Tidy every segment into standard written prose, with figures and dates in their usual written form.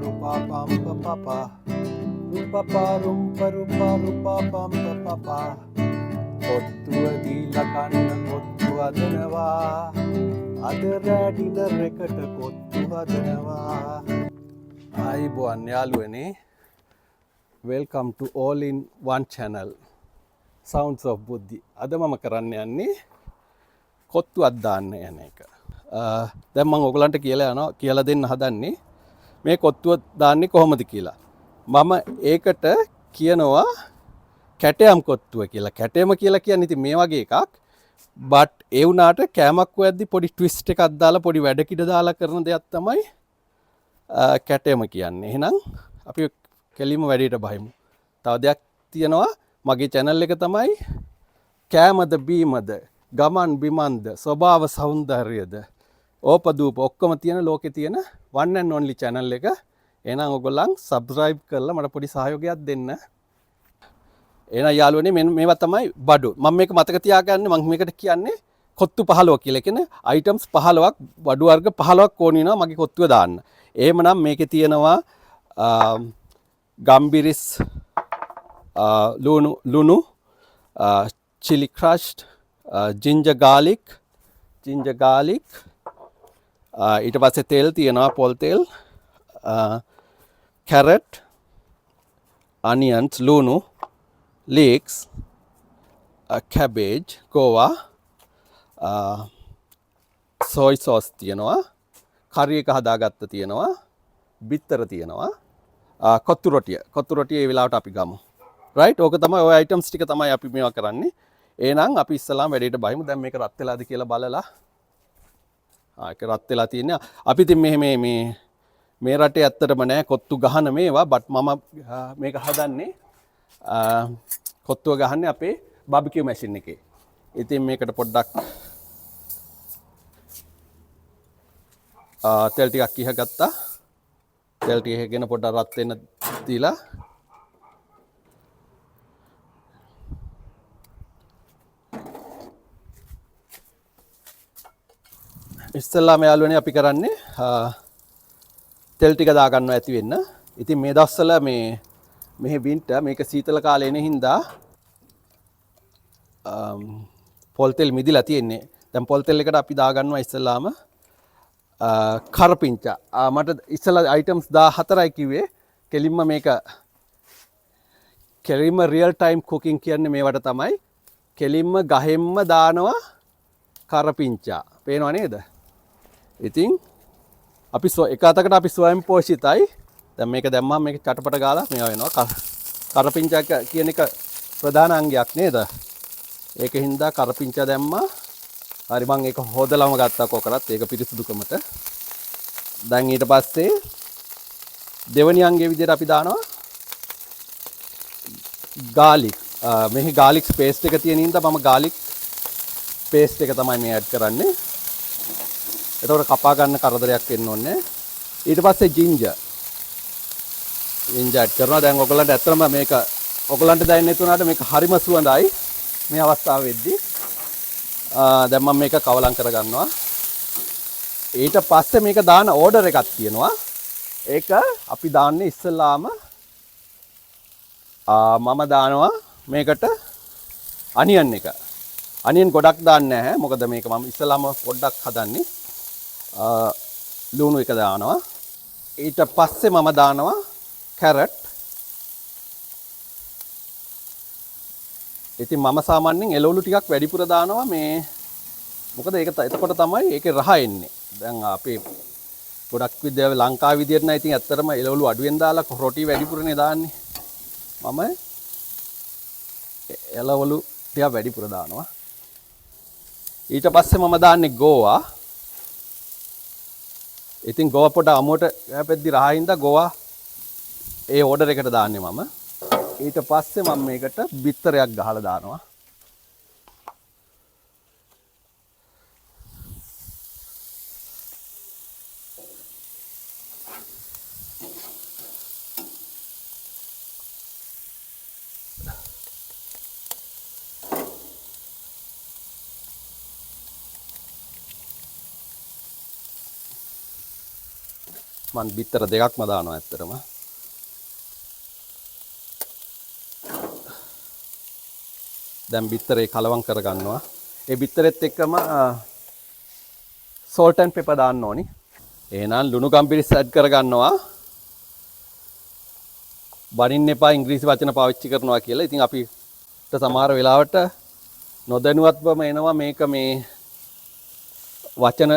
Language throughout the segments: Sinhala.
rupa pam pa pa pa. Rupa pa rumpa rupa rupa pam pa pa pa. කොත්තුව දීලා කන්න කොත්තු හදනවා. අද රැඩිනර් එකට කොත්තු හදනවා. ආයිබෝන් යාළුවනේ. Welcome to all in one channel. Sounds of Buddhi. අද මම කරන්න යන්නේ කොත්තුවක් දාන්න යන එක. දැන් මම ඔයගලන්ට කියලා දෙන්න හදන්නේ මේ කොත්තුව දාන්නේ කොහොමද කියලා. මම ඒකට කියනවා කැටයම් කොත්තුව කියලා. කැටයම කියලා කියන්නේ ඉතින් මේ වගේ එකක්. බට් ඒ වුණාට කෑමක් හොයද්දි පොඩි ට්විස්ට් එකක් දාලා පොඩි වැඩ කිඩ දාලා කරන දෙයක් තමයි කැටයම කියන්නේ. එහෙනම් අපි කෙලිම වැඩේට බහිමු. තව දෙයක් තියෙනවා මගේ channel එක තමයි කෑමද බීමද ගමන් බිමන්ද ස්වභාව සෞන්දර්යද ඕපදූප ඔක්කොම තියෙන ලෝකේ තියෙන one and only channel එක. එහෙනම් ඔයගොල්ලන් subscribe කරලා මට පොඩි සහයෝගයක් දෙන්න. එහෙනම් යාළුවනේ මේවා තමයි බඩු. මම මේක මතක තියාගන්න මම මේකට කියන්නේ කොත්තු 15 කියලා. කියන්නේ items 15ක් බඩු වර්ග 15ක් ඕන වෙනවා මගේ කොත්තුව දාන්න. එහෙමනම් මේකේ තියෙනවා ගම්බිරිස් ලුණු chili crushed ginger garlic ඊට පස්සේ තෙල් තියෙනවා පොල් තෙල් carrot onions ලුණු leeks cabbage ගෝවා soy sauce තියෙනවා curry එක හදාගත්ත තියෙනවා බිත්තර තියෙනවා කොත්තු රොටිය ඒ වෙලාවට අපි ගමු right ඕක තමයි ඔය items ටික තමයි අපි මේවා කරන්නේ එහෙනම් අපි ඉස්සලාම වැඩේට බහිමු දැන් මේක රත් වෙලාද කියලා බලලා ඒක රත් වෙලා තියෙනවා අපි ඉතින් මේ රටේ ඇත්තටම නෑ කොත්තු ගහන මේවා බට් මම මේක හදන්නේ කොත්තුව ගහන්නේ අපේ බාබිකියු මැෂින් එකේ ඉතින් මේකට පොඩ්ඩක් තෙල් ටිකක් ඉහගත්තා තෙල් ටික ඉහගෙන පොඩ්ඩක් රත් වෙන්න දීලා ඉස්සෙල්ලාම යාළුවනේ අපි කරන්නේ තෙල් ටික දා ගන්නවා ඇති වෙන්න. ඉතින් මේ දවස්වල මේ වින්ටර් මේක සීතල කාලේ එන හින්දා පොල් තෙල් මිදිලා තියෙන්නේ. දැන් පොල් තෙල් එකට අපි දා ගන්නවා ඉස්සෙල්ලාම කරපිංචා. මට ඉස්සෙල්ලා items 14යි කිව්වේ. කෙලින්ම real time cooking කියන්නේ මේවට තමයි. කෙලින්ම ගහෙන්ම දානවා කරපිංචා. පේනව නේද? ඉතින් අපි එක අතකට අපි ස්වයං පෝෂිතයි. දැන් මේක දැම්මම මේක චටපට ගාලා මේවා වෙනවා. කරපිංචා කියන එක ප්‍රධාන අංගයක් නේද? ඒක හින්දා කරපිංචා දැම්මා. හරි මම ඒක හොදලම ගත්තා කොකරත් ඒක පිරිසුදුකමට. දැන් ඊට පස්සේ දෙවනි අංගයේ විදිහට අපි දානවා garlic. මෙහි garlic paste එක තියෙන හින්දා මම garlic paste එක තමයි මේ add කරන්නේ. එතකොට කපා ගන්න කරදරයක් වෙන්න ඕනේ. ඊට පස්සේ ginger add කරනවා. දැන් ඔයගලන්ට ඇත්තටම මේක ඔයගලන්ට දැනෙන්නේ නැතුණාට මේක හරිම සුවඳයි මේ අවස්ථාවේදී. දැන් මම මේක කවලම් කරගන්නවා. ඊට පස්සේ මේක දාන ඕඩර් එකක් තියෙනවා. ඒක අපි දාන්නේ ඉස්සෙල්ලාම මම දානවා මේකට අනියන් එක. අනියන් ගොඩක් දාන්නේ නැහැ. මොකද මේක මම ඉස්සෙල්ලාම පොඩ්ඩක් හදන්නේ. ලුණු එක දානවා. ඊට පස්සේ මම දානවා කැරට්. ඉතින් මම සාමාන්‍යයෙන් එළවලු ටිකක් වැඩිපුර දානවා මේ මොකද ඒක එතකොට තමයි ඒකේ රහ එන්නේ. දැන් අපේ ගොඩක් විදිහට ලංකාව විදියට නම් ඉතින් ඇත්තටම එළවලු අඩුවෙන් දාලා රොටි වැඩිපුරනේ දාන්නේ. මම එළවලු ටික වැඩිපුර දානවා. ඊට පස්සේ මම දාන්නේ ගෝවා. ඉතින් ගෝවා පොඩ අමුවට හැපෙද්දි රහින්දා ගෝවා ඒ ඕඩර් එකට දාන්නේ මම. ඊට පස්සේ මම මේකට බිත්තරයක් ගහලා දානවා. මන් බිත්තර දෙකක්ම දානවා ඇත්තටම. දැන් බිත්තරේ කලවම් කරගන්නවා. ඒ බිත්තරෙත් එක්කම salt and pepper දාන්න ඕනි. එහෙනම් ලුණු ගම්පිරිස් ඇඩ් කරගන්නවා. බනින්න එපා ඉංග්‍රීසි වචන පාවිච්චි කරනවා කියලා. ඉතින් අපිට සමහර වෙලාවට නොදැනුවත්වම එනවා මේක මේ වචන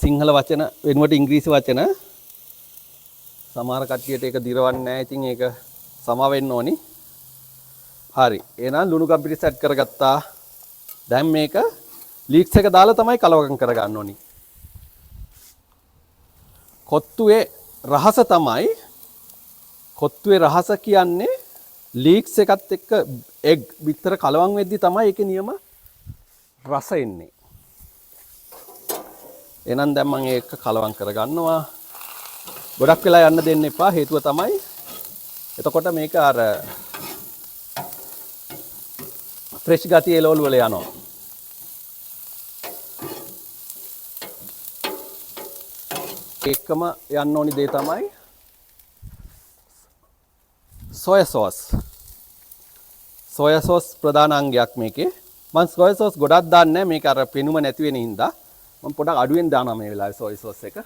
සිංහල වචන වෙනුවට ඉංග්‍රීසි වචන. සමහර කට්ටියට ඒක දිරවන්නේ නැහැ. ඉතින් ඒක සමා වෙන්න ඕනි. හරි. එහෙනම් ලුණු ගම්පිරිස් ඇඩ් කරගත්තා. දැන් මේක ලීක්ස් එක දාලා තමයි කලවම් කරගන්න ඕනි. කොත්තුවේ රහස තමයි කොත්තුවේ රහස කියන්නේ ලීක්ස් එකත් එක්ක එග් විතර කලවම් වෙද්දි තමයි ඒකේ නියම රස එන්නේ. එහෙනම් දැන් මම ඒක කලවම් කරගන්නවා. ගොඩක් වෙලා යන්න දෙන්න එපා. හේතුව තමයි එතකොට මේක අර ෆ්‍රෙෂ් ගතිය එළවලු වල යනවා. එකම යන්න ඕනි දේ තමයි සොය සෝස්. සොය සෝස් ප්‍රධාන අංගයක් මේකේ. මම සොය සෝස් ගොඩක් දාන්නේ නැහැ. මේක අර පෙනුම නැති වෙන හින්දා මම පොඩක් අඩුවෙන් දානවා මේ වෙලාවේ සොය සෝස් එක.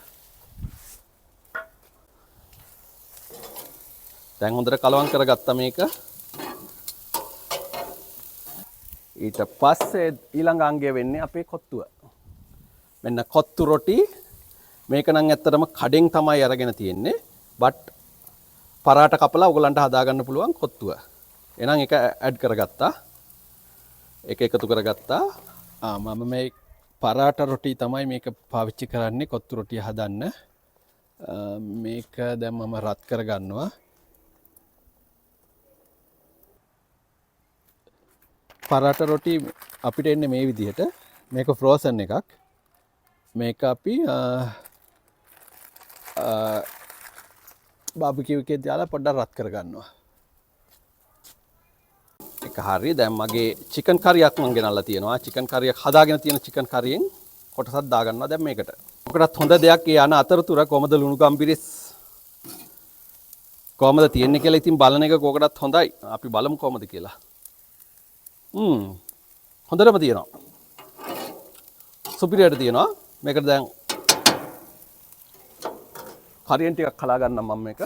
දැන් හොඳට කලවම් කරගත්තා මේක. ඊට පස්සේ ඊළඟ අංගය වෙන්නේ අපේ කොත්තුව. මෙන්න කොත්තු රොටි. මේක නම් ඇත්තටම කඩෙන් තමයි අරගෙන තියෙන්නේ. බට් පරාට කපලා ඔයගලන්ට හදාගන්න පුළුවන් කොත්තුව. එහෙනම් ඒක ඇඩ් කරගත්තා. ඒක එකතු කරගත්තා. මම මේ පරාට රොටි තමයි මේක පාවිච්චි කරන්නේ කොත්තු රොටිය හදන්න. මේක දැන් මම රත් කරගන්නවා. පරාට රොටි අපිට එන්නේ මේ විදිහට. මේක ෆ්‍රෝසන් එකක්. මේක අපි බාබිකියු එකේ දාලා පොඩ්ඩක් රත් කරගන්නවා. ඒක හරි. දැන් මගේ චිකන් කරියක් මම ගෙනල්ලා තියෙනවා. චිකන් කරියක් හදාගෙන තියෙන චිකන් කරියෙන් කොටසක් දාගන්නවා දැන් මේකට. ඔකටත් හොඳ දෙයක් ඒ යන අතරතුර කොහමද ලුණු ගම්පිරිස් කොහමද තියෙන්නේ කියලා ඉතින් බලන එක කොකටත් හොඳයි. අපි බලමු කොහමද කියලා. හොඳටම තියෙනවා. සුපිරියට තියෙනවා. මේකට දැන් කරියෙන් ටිකක් කලා ගන්නම් මම මේක.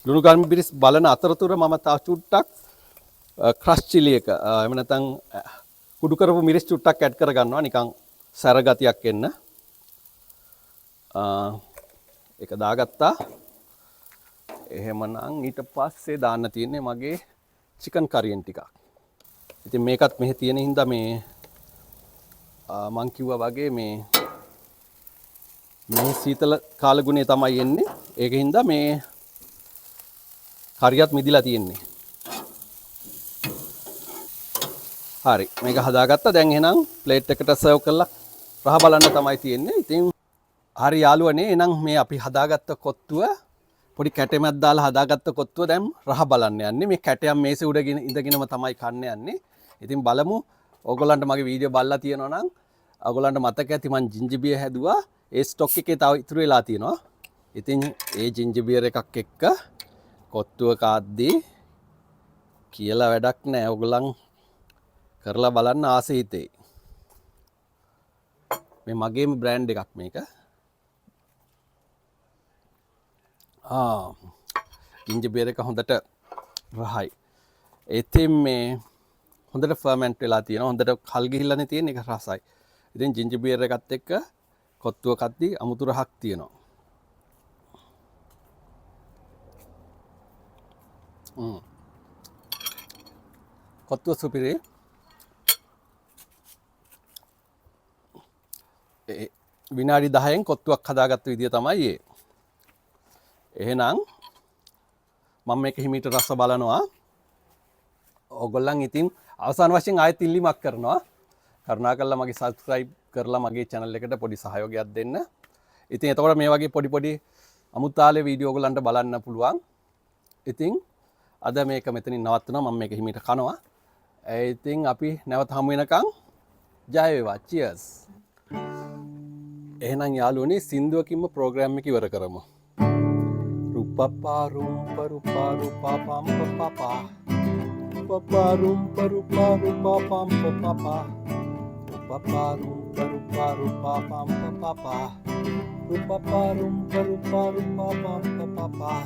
ලුණු ගම්පිරිස් බලන අතරතුර මම තව චුට්ටක් ක්‍රෂ් චිලි එක එහෙම නැත්නම් කුඩු කරපු මිරිස් චුට්ටක් ඇඩ් කරගන්නවා නිකන් සැර ගතියක් එන්න. ඒක දාගත්තා. එහෙමනම් ඊට පස්සේ දාන්න තියෙන්නේ මගේ චිකන් කරියෙන් ටිකක්. ඉතින් මේකත් මෙහි තියෙන හින්දා මේ මං කිව්වා වගේ මේ සීතල කාල ගුණේ තමයි එන්නේ. ඒක හින්දා මේ කරියත් මිදිලා තියෙන්නේ. හරි. මේක හදාගත්තා. දැන් එහෙනම් ප්ලේට් එකට සර්ව් කරලා රහ බලන්න තමයි තියෙන්නේ. ඉතින් හරි යාළුවනේ. එහෙනම් මේ අපි හදාගත්ත කොත්තුව පොඩි කැටෙමක් දාලා හදාගත්ත කොත්තුව දැන් රහ බලන්න යන්නේ. මේ කැටයම් මේසේ උඩ ඉඳගෙනම තමයි කන්න යන්නේ. ඉතින් බලමු. ඕගොල්ලන්ට මගේ වීඩියෝ බලලා තියෙනවා නම් ඕගොල්ලන්ට මතක ඇති මං ජින්ජර් හැදුවා. ඒ ස්ටොක් එකේ තව ඉතුරු වෙලා තියෙනවා. ඉතින් ඒ ජින්ජර් එකක් එක්ක කොත්තුව කාද්දී කියලා වැඩක් නැහැ. ඕගොල්ලන් කරලා බලන්න ආසෙ හිතේ. මේ මගේම බ්‍රෑන්ඩ් එකක් මේක. ජින්ජර් එක හොඳට රහයි. ඉතින් මේ හොඳට ෆර්මන්ට් වෙලා තියෙනවා. හොඳට කල් ගිහිල්ලානේ තියෙන එක රසයි. ඉතින් ජින්ජර් එකත් එක්ක කොත්තුව කද්දී අමුතු රහක් තියෙනවා. කොත්තුව සුපිරි. විනාඩි 10න් කොත්තුවක් හදාගත්ත විදිය තමයි ඒ. එහෙනම් මම මේක හිමීට රස බලනවා. ඕගොල්ලන් ඉතින් අවසාන වශයෙන් ආයෙත් ඉල්ලීමක් කරනවා. කරුණාකරලා මගේ subscribe කරලා මගේ channel එකට පොඩි සහයෝගයක් දෙන්න. ඉතින් එතකොට මේ වගේ පොඩි අමුතාලේ වීඩියෝ ඕගොල්ලන්ට බලන්න පුළුවන්. ඉතින් අද මේක මෙතනින් නවත්වනවා. මම මේක හිමීට කනවා. ඉතින් අපි නැවත හමු වෙනකන් ජය වේවා. cheers. එහෙනම් යාළුවනේ සින්දුවකින්ම ප්‍රෝග්‍රෑම් එක ඉවර කරමු. රුප්පපා රුම්පා රුපා රුපා පම්ප පපා රුප්පපා රුම්පා රුපා රුපා පම්ප පපා රුප්පපා රුම්පා රුපා රුපා පම්ප පපා රුප්පපා රුම්පා රුපා රුපා පම්ප පපා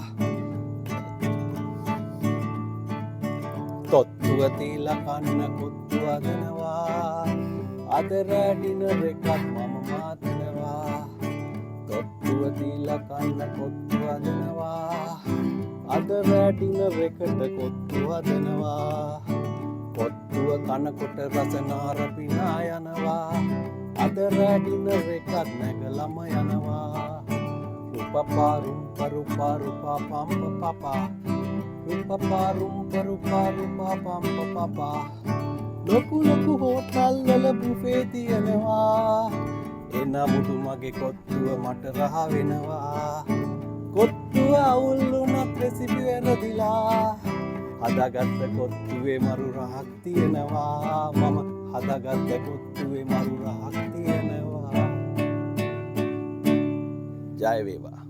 තොත්තුව තියලා කන්න කොත්තු අදනවා අද රැඩිනර් එකක් මම මාතනවා තොත්තුව තියලා කන්න කොත්තු අදනවා අද රැඩිනර් එකට කොත්තු අදනවා කොත්තුව කනකොට රස නාර පිනා යනවා අද රැඩිනර් එකක් නැගලම යනවා රුප්පපා රුම්පා රුපා රුපා පම්ප පපා රුප්පපා රුම්පා රුපා රුපා පම්ප පපා ලොකු ලොකු හෝටල් වල බුෆේ තියෙනවා එනමුදු මගේ කොත්තුව මට රහ වෙනවා කොත්තුව අවුල් වුණත් රෙසිපි වැරදිලා හදාගත්ත කොත්තුවේ මරු රහක් තියෙනවා මම හදාගත්ත කොත්තුවේ මරු රහක් තියෙනවා ජය වේවා